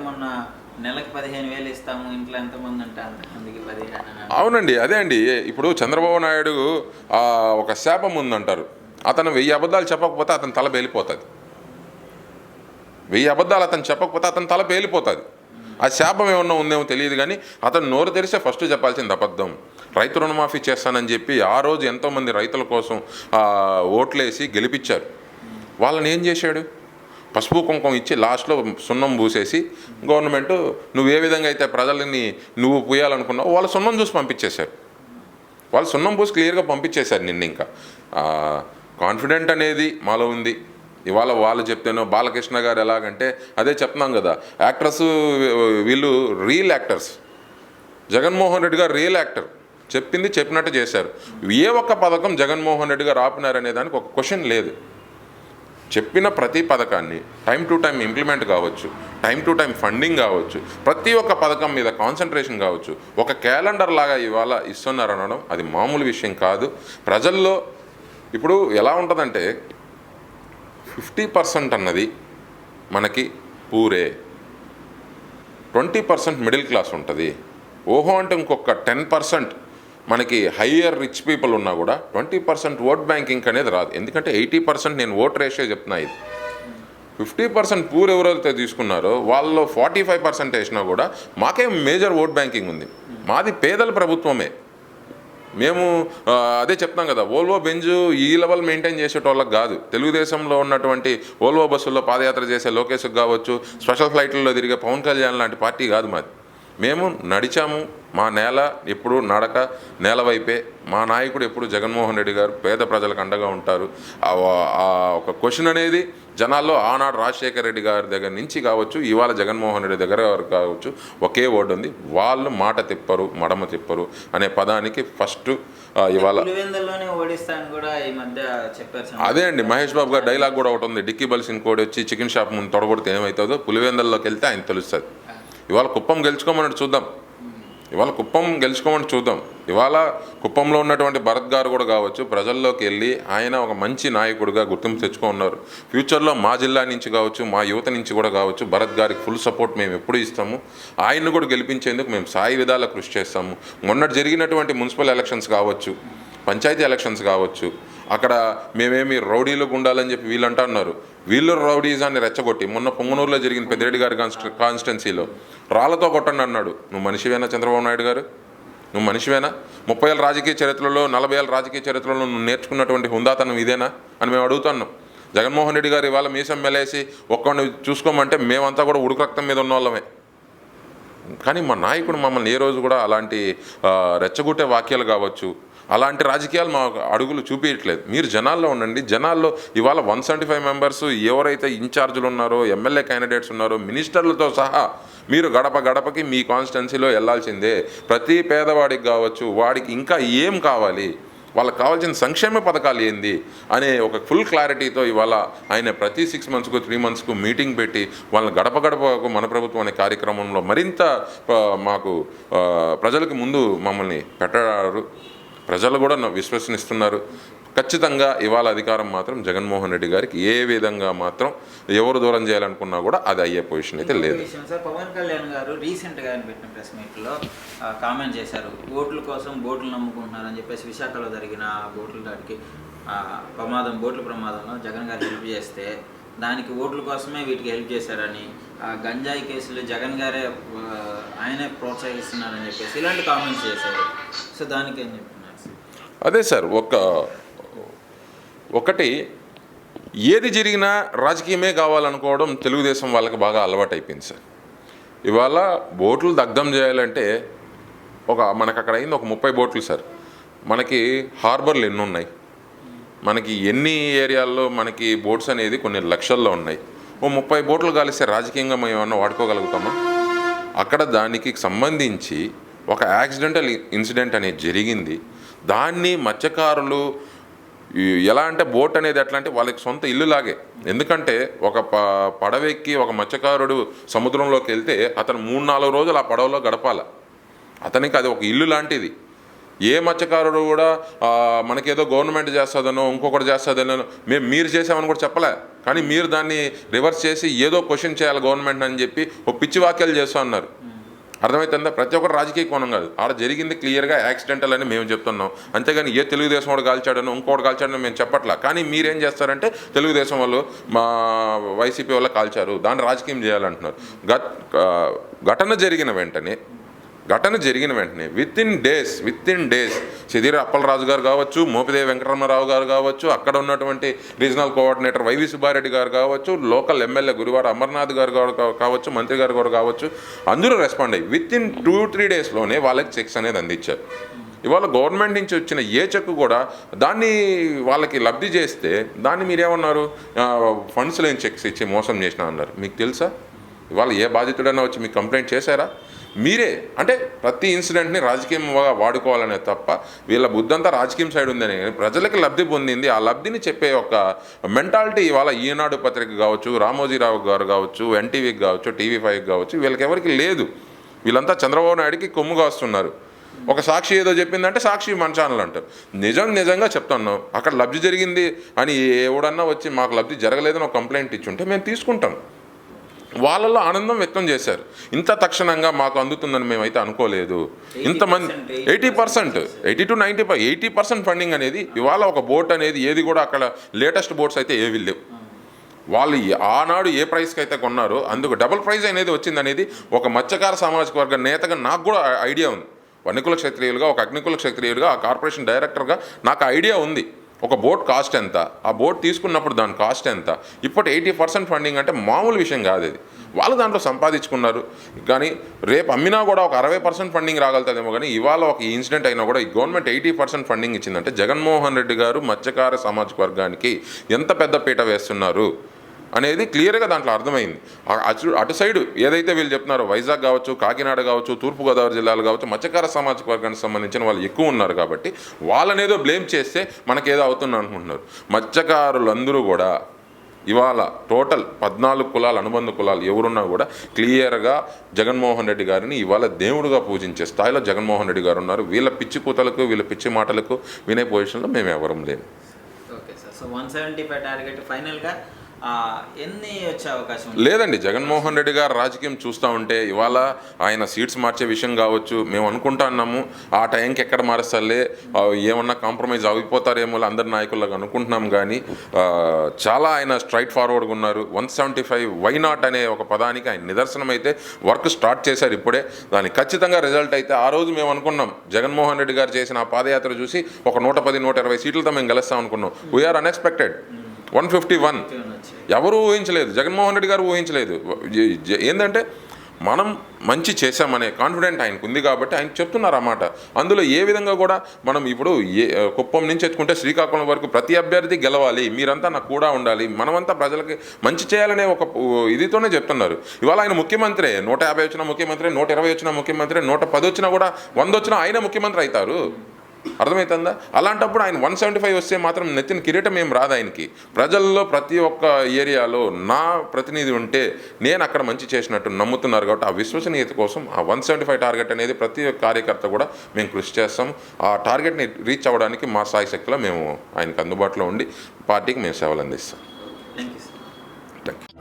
మొన్న నెలకు 15,000 ఇస్తాము, ఇంట్లో ఎంతమంది అంటే అంతమందికి 15. అవునండి, అదే అండి. ఇప్పుడు చంద్రబాబు నాయుడు ఒక శాపం ఉందంటారు. అతను 1000 అబద్ధాలు చెప్పకపోతే అతని తల పేలిపోతుంది. 1000 అబద్ధాలు అతను చెప్పకపోతే అతని తల పేలిపోతుంది. ఆ శాపం ఏమన్నా ఉందేమో తెలియదు, కానీ అతను నోరు తెరిస్తే ఫస్ట్ చెప్పాల్సింది అబద్ధం. రైతు రుణమాఫీ చేస్తానని చెప్పి ఆ రోజు ఎంతోమంది రైతుల కోసం ఓట్లేసి గెలిపించారు. వాళ్ళని ఏం చేశాడు? పసుపు కుంకుమ ఇచ్చి లాస్ట్లో సున్నం పూసేసి గవర్నమెంట్ నువ్వు ఏ విధంగా అయితే ప్రజలని నువ్వు పూయాలనుకున్నావు వాళ్ళు సున్నం చూసి పంపించేశారు. వాళ్ళు సున్నం పూసి క్లియర్గా పంపించేశారు. నిన్న ఇంకా కాన్ఫిడెంట్ అనేది మాలో ఉంది. ఇవాళ వాళ్ళు చెప్తేనో బాలకృష్ణ గారు ఎలాగంటే అదే చెప్తున్నాం కదా, యాక్టర్స్ వీళ్ళు రియల్ యాక్టర్స్. జగన్మోహన్ రెడ్డి గారు రియల్ యాక్టర్, చెప్పింది చెప్పినట్టు చేశారు. ఏ ఒక్క పథకం జగన్మోహన్ రెడ్డి గారు ఆపినారనే దానికి ఒక క్వశ్చన్ లేదు. చెప్పిన ప్రతి పథకాన్ని టైం టు టైం ఇంప్లిమెంట్ కావచ్చు, టైం టు టైం ఫండింగ్ కావచ్చు, ప్రతి ఒక్క పథకం మీద కాన్సన్ట్రేషన్ కావచ్చు, ఒక క్యాలెండర్ లాగా ఇవాళ ఇస్తున్నారు అనడం అది మామూలు విషయం కాదు. ప్రజల్లో ఇప్పుడు ఎలా ఉంటుందంటే 50% అన్నది మనకి పూరే, 20% మిడిల్ క్లాస్ ఉంటుంది. ఓహో అంటే ఇంకొక 10% మనకి హయ్యర్ రిచ్ పీపుల్ ఉన్నా కూడా 20% ఓట్ బ్యాంకింగ్ అనేది రాదు. ఎందుకంటే 80% నేను ఓట్ రేషియో చెప్తున్నా. ఇది 50% పూర్ ఎవరైతే తీసుకున్నారో వాళ్ళు 45% వేసినా కూడా మాకే మేజర్ ఓట్ బ్యాంకింగ్ ఉంది. మాది పేదల ప్రభుత్వమే. మేము అదే చెప్తాం కదా, ఓల్వో బెంజు ఈ లెవెల్ మెయింటైన్ చేసేటోళ్ళకి కాదు. తెలుగుదేశంలో ఉన్నటువంటి ఓల్వో బస్సుల్లో పాదయాత్ర చేసే లోకేష్కి కావచ్చు, స్పెషల్ ఫ్లైట్లలో తిరిగే పవన్ కళ్యాణ్ లాంటి పార్టీ కాదు మాది. మేము నడిచాము. మా నేల ఎప్పుడు నడక నేల వైపే. మా నాయకుడు ఎప్పుడు జగన్మోహన్ రెడ్డి గారు పేద ప్రజలకు అండగా ఉంటారు. ఒక క్వశ్చన్ అనేది జనాల్లో ఆనాడు రాజశేఖర రెడ్డి గారి దగ్గర నుంచి కావచ్చు, ఇవాళ జగన్మోహన్ రెడ్డి దగ్గర కావచ్చు, ఒకే వర్డ్ ఉంది, వాళ్ళు మాట తిప్పరు మడమ తిప్పరు అనే పదానికి ఫస్ట్ ఇవాళ అదే అండి. మహేష్ బాబు గారు డైలాగ్ కూడా ఒకటి ఉంది, డిక్కీ బల్సిన్ కోడి వచ్చి చికెన్ షాప్ ముందు తొడగొడితే ఏమవుతుందో పులివెందల్లోకి వెళ్తే ఆయన తెలుస్తుంది. ఇవాళ కుప్పం గెలుచుకోమని చూద్దాం. ఇవాళ కుప్పంలో ఉన్నటువంటి భరత్ గారు కూడా కావచ్చు, ప్రజల్లోకి వెళ్ళి ఆయన ఒక మంచి నాయకుడిగా గుర్తింపు తెచ్చుకున్నారు. ఫ్యూచర్లో మా జిల్లా నుంచి కావచ్చు, మా యువత నుంచి కూడా కావచ్చు, భరత్ గారికి ఫుల్ సపోర్ట్ మేము ఎప్పుడు ఇస్తాము. ఆయన్ని కూడా గెలిపించేందుకు మేము సాయి విధాలా కృషి చేస్తాము. మొన్నటి జరిగినటువంటి మున్సిపల్ ఎలక్షన్స్ కావచ్చు, పంచాయతీ ఎలక్షన్స్ కావచ్చు, అక్కడ మేమేమి రౌడీలు గుండాలని చెప్పి వీళ్ళు అంటున్నారు. వీళ్ళు రౌడీజాన్ని రెచ్చగొట్టి మొన్న పొంగనూరులో జరిగిన పెద్దిరెడ్డి గారి కాన్స్టిట్యున్సీలో రాళ్లతో కొట్టండి అన్నాడు. నువ్వు మనిషివేనా చంద్రబాబు నాయుడు గారు? నువ్వు మనిషివేనా? 30 ఏళ్ళ రాజకీయ చరిత్రలో 40 ఏళ్ళ రాజకీయ చరిత్రలో నువ్వు నేర్చుకున్నటువంటి హుందాతనం ఇదేనా అని మేము అడుగుతున్నాం. జగన్మోహన్ రెడ్డి గారు ఇవాళ మీసం మెలేసి ఒక్కడిని చూసుకోమంటే మేమంతా కూడా ఉడుకు రక్తం మీద ఉన్న వాళ్ళమే. కానీ మా నాయకుడు మమ్మల్ని ఏ రోజు కూడా అలాంటి రెచ్చగొట్టే వాక్యాలు కావచ్చు, అలాంటి రాజకీయాలు మా అడుగులు చూపించట్లేదు. మీరు జనాల్లో ఉండండి. జనాల్లో ఇవాళ 175 మెంబర్స్ ఎవరైతే ఇన్ఛార్జీలు ఉన్నారో, ఎమ్మెల్యే క్యాండిడేట్స్ ఉన్నారో, మినిస్టర్లతో సహా మీరు గడప గడపకి మీ కాన్స్టిట్యున్సీలో వెళ్ళాల్సిందే. ప్రతి పేదవాడికి కావచ్చు, వాడికి ఇంకా ఏం కావాలి, వాళ్ళకి కావాల్సిన సంక్షేమ పథకాలు ఏంది అనే ఒక ఫుల్ క్లారిటీతో ఇవాళ ఆయన ప్రతి 6 మంత్స్కు 3 మంత్స్కు మీటింగ్ పెట్టి వాళ్ళని గడప గడపకు మన ప్రభుత్వం అనే కార్యక్రమంలో మరింత మాకు ప్రజలకు ముందు మమ్మల్ని పెట్టారు. ప్రజలు కూడా విశ్వసనిస్తున్నారు. ఖచ్చితంగా ఇవాళ అధికారం మాత్రం జగన్మోహన్ రెడ్డి గారికి ఏ విధంగా మాత్రం ఎవరు దూరం చేయాలనుకున్నా కూడా అది అయ్యే పొజిషన్ అయితే లేదు. సార్, పవన్ కళ్యాణ్ గారు రీసెంట్గా పెట్టిన ప్రెస్ మీట్లో కామెంట్ చేశారు, ఓట్ల కోసం బోట్లు నమ్ముకుంటున్నారని చెప్పేసి. విశాఖలో జరిగిన బోట్ల దాడికి బోట్ల ప్రమాదంలో జగన్ గారు హెల్ప్ చేస్తే దానికి ఓట్ల కోసమే వీటికి హెల్ప్ చేశారని, గంజాయి కేసులు జగన్ గారే ఆయనే ప్రోత్సహిస్తున్నారని చెప్పేసి ఇలాంటి కామెంట్స్ చేశారు. సో దానికి ఏం చెప్తున్నారు? అదే సార్, ఒకటి ఏది జరిగినా రాజకీయమే కావాలనుకోవడం తెలుగుదేశం వాళ్ళకి బాగా అలవాటు అయిపోయింది సార్. ఇవాళ బోట్లు దగ్ధం చేయాలంటే మనకు అక్కడ అయింది ఒక 30 బోట్లు సార్. మనకి హార్బర్లు ఎన్ని ఉన్నాయి, మనకి ఎన్ని ఏరియాల్లో మనకి బోట్స్ అనేది కొన్ని లక్షల్లో ఉన్నాయి. 30 బోట్లు కాలిస్తే రాజకీయంగా మేము ఏమన్నా వాడుకోగలుగుతామా? అక్కడ దానికి సంబంధించి ఒక యాక్సిడెంటల్ ఇన్సిడెంట్ అనేది జరిగింది. దాన్ని మత్స్యకారులు ఎలా అంటే బోట్ అనేది ఎట్లా అంటే వాళ్ళకి సొంత ఇల్లులాగే. ఎందుకంటే ఒక పడవెక్కి ఒక మత్స్యకారుడు సముద్రంలోకి వెళ్తే అతను 3-4 రోజులు ఆ పడవలో గడపాల. అతనికి అది ఒక ఇల్లు లాంటిది. ఏ మత్స్యకారుడు కూడా మనకేదో గవర్నమెంట్ చేస్తుందనో ఇంకొకటి చేస్తుందనో మీరు చేసామని కూడా చెప్పలే. కానీ మీరు దాన్ని రివర్స్ చేసి ఏదో క్వశ్చన్ చేయాలి గవర్నమెంట్ అని చెప్పి ఓ పిచ్చి వాక్యాలు చేస్తూ ఉన్నారు. అర్థమవుతుందా? ప్రతి ఒక్కరు రాజకీయ కోణం కాదు, ఆడ జరిగింది క్లియర్గా యాక్సిడెంటల్ అని మేము చెప్తున్నాం. అంతేగాని ఏ తెలుగుదేశం వాడు కాల్చాడనో ఇంకోటి కాల్చాడనో మేము చెప్పట్లా. కానీ మీరేం చేస్తారంటే తెలుగుదేశం వాళ్ళు మా వైసీపీ వల్ల కాల్చారు, దాన్ని రాజకీయం చేయాలంటున్నారు. ఘటన జరిగిన వెంటనే with in days Sidiri Appalaraju గారు కావచ్చు, మోపిదేవి వెంకటరమణరావు గారు కావచ్చు, అక్కడ ఉన్నటువంటి రీజనల్ కోఆర్డినేటర్ వైవి సుబ్బారెడ్డి గారు కావచ్చు, లోకల్ ఎమ్మెల్యే గురువాడ అమర్నాథ్ గారు కావచ్చు, మంత్రి గారు కూడా కావచ్చు, అందరూ రెస్పాండ్ అయ్యి విత్ ఇన్ 2-3 డేస్లోనే వాళ్ళకి చెక్స్ అనేది అందించారు. ఇవాళ గవర్నమెంట్ నుంచి వచ్చిన ఏ చెక్ కూడా దాన్ని వాళ్ళకి లబ్ధి చేస్తే దాన్ని మీరేమన్నారు, ఫండ్స్ లేని చెక్స్ ఇచ్చి మోసం చేసినా అన్నారు. మీకు తెలుసా ఇవాళ ఏ బాధితుడైనా వచ్చి మీకు కంప్లైంట్ చేశారా? మీరే అంటే ప్రతి ఇన్సిడెంట్ని రాజకీయంగా వాడుకోవాలనే తప్ప వీళ్ళ బుద్ధంతా రాజకీయం సైడ్ ఉందని, ప్రజలకి లబ్ధి పొందింది ఆ లబ్ధిని చెప్పే ఒక మెంటాలిటీ ఇవాళ ఈనాడు పత్రిక కావచ్చు, రామోజీరావు గారు కావచ్చు, ఎన్టీవీకి కావచ్చు, TV5కి కావచ్చు, వీళ్ళకి ఎవరికి లేదు. వీళ్ళంతా చంద్రబాబు నాయుడికి కొమ్ము కాస్తున్నారు. ఒక సాక్షి ఏదో చెప్పిందంటే సాక్షి మన ఛానల్ అంటారు. నిజంగా చెప్తున్నాం, అక్కడ లబ్ధి జరిగింది అని ఎవడన్నా వచ్చి మాకు లబ్ధి జరగలేదని ఒక కంప్లైంట్ ఇచ్చుంటే మేము తీసుకుంటాం. వాళ్ళల్లో ఆనందం వ్యక్తం చేశారు. ఇంత తక్షణంగా మాకు అందుతుందని మేమైతే అనుకోలేదు. ఇంతమంది 80%, 80-95, 80% ఫండింగ్ అనేది ఇవాళ ఒక బోట్ అనేది ఏది కూడా అక్కడ లేటెస్ట్ బోట్స్ అయితే ఏవి లేవు. వాళ్ళు ఆనాడు ఏ ప్రైస్కి అయితే కొన్నారో అందుకు డబుల్ ప్రైజ్ అనేది వచ్చిందనేది ఒక మత్స్యకార సామాజిక వర్గ నేతగా నాకు కూడా ఐడియా ఉంది. వన్నికుల క్షత్రియులుగా, ఒక అగ్నికుల క్షత్రియులుగా, ఆ కార్పొరేషన్ డైరెక్టర్గా నాకు ఐడియా ఉంది. ఒక బోట్ కాస్ట్ ఎంత, ఆ బోట్ తీసుకున్నప్పుడు దాని కాస్ట్ ఎంత. ఇప్పుడు 80% ఫండింగ్ అంటే మామూలు విషయం కాదు. అది వాళ్ళు దాంట్లో సంపాదించుకున్నారు. కానీ రేపు అమ్మినా కూడా ఒక 60% ఫండింగ్ రాగలుగుతుందేమో. కానీ ఇవాళ ఒక ఇన్సిడెంట్ అయినా కూడా ఈ గవర్నమెంట్ 80% ఫండింగ్ ఇచ్చిందంటే జగన్మోహన్ రెడ్డి గారు మత్స్యకార సామాజిక వర్గానికి ఎంత పెద్ద పీట వేస్తున్నారు అనేది క్లియర్గా దాంట్లో అర్థమైంది. అటు సైడు ఏదైతే వీళ్ళు చెప్తున్నారో వైజాగ్ కావచ్చు, కాకినాడ కావచ్చు, తూర్పుగోదావరి జిల్లాలు కావచ్చు, మత్స్యకార సామాజిక వర్గానికి సంబంధించిన వాళ్ళు ఎక్కువ ఉన్నారు కాబట్టి వాళ్ళనేదో బ్లేమ్ చేస్తే మనకేదో అవుతుంది అనుకుంటున్నారు. మత్స్యకారులందరూ కూడా ఇవాళ టోటల్ 14 కులాలు, అనుబంధ కులాలు ఎవరున్నా కూడా క్లియర్గా జగన్మోహన్ రెడ్డి గారిని ఇవాళ దేవుడిగా పూజించే స్థాయిలో జగన్మోహన్ రెడ్డి గారు ఉన్నారు. వీళ్ళ పిచ్చి కూతలకు, వీళ్ళ పిచ్చి మాటలకు వినే పొజిషన్లో మేము ఎవరం లేము. ఓకే సార్, సో 175 టార్గెట్ ఫైనల్గా ఎన్ని వచ్చే అవకాశం లేదండి. జగన్మోహన్ రెడ్డి గారు రాజకీయం చూస్తూ ఉంటే ఇవాళ ఆయన సీట్స్ మార్చే విషయం కావచ్చు, మేము అనుకుంటా ఉన్నాము ఆ టైంకి ఎక్కడ మారుస్తారులే, ఏమన్నా కాంప్రమైజ్ అయిపోతారేమో అందరి నాయకులకు అనుకుంటున్నాం. కానీ చాలా ఆయన స్ట్రైట్ ఫార్వర్డ్గా ఉన్నారు. 175 వై నాట్ అనే ఒక పదానికి ఆయన నిదర్శనం అయితే వర్క్ స్టార్ట్ చేశారు ఇప్పుడే. దానికి ఖచ్చితంగా రిజల్ట్ అయితే ఆ రోజు మేము అనుకున్నాం జగన్మోహన్ రెడ్డి గారు చేసిన ఆ పాదయాత్ర చూసి ఒక 110-120 సీట్లతో మేము గెలుస్తాం అనుకున్నాం. We are unexpected 151. ఎవరు ఊహించలేదు, జగన్మోహన్ రెడ్డి గారు ఊహించలేదు. ఏంటంటే మనం మంచి చేశామనే కాన్ఫిడెంట్ ఆయనకు ఉంది కాబట్టి ఆయన చెప్తున్నారు అన్నమాట. అందులో ఏ విధంగా కూడా మనం ఇప్పుడు కుప్పం నుంచి ఎత్తుకుంటే శ్రీకాకుళం వరకు ప్రతి అభ్యర్థి గెలవాలి, మీరంతా నాకు కూడా ఉండాలి, మనమంతా ప్రజలకి మంచి చేయాలనే ఒక ఇదితోనే చెప్తున్నారు. ఇవాళ ఆయన ముఖ్యమంత్రి 150 వచ్చిన ముఖ్యమంత్రి, 120 వచ్చిన ముఖ్యమంత్రి, 110 వచ్చినా కూడా 100 వచ్చినా ఆయన ముఖ్యమంత్రి అవుతారు. అర్థమవుతుందా? అలాంటప్పుడు ఆయన 175 వస్తే మాత్రం నెత్తిన కిరీటం ఏం రాదు ఆయనకి. ప్రజల్లో ప్రతి ఒక్క ఏరియాలో నా ప్రతినిధి ఉంటే నేను అక్కడ మంచి చేసినట్టు నమ్ముతున్నారు కాబట్టి ఆ విశ్వసనీయత కోసం ఆ 175 టార్గెట్ అనేది ప్రతి ఒక్క కార్యకర్త కూడా మేము కృషి చేస్తాం. ఆ టార్గెట్ని రీచ్ అవ్వడానికి మా స్థాయి శక్తిలో మేము ఆయనకు అందుబాటులో ఉండి పార్టీకి మేము సేవలు అందిస్తాం. Thank you.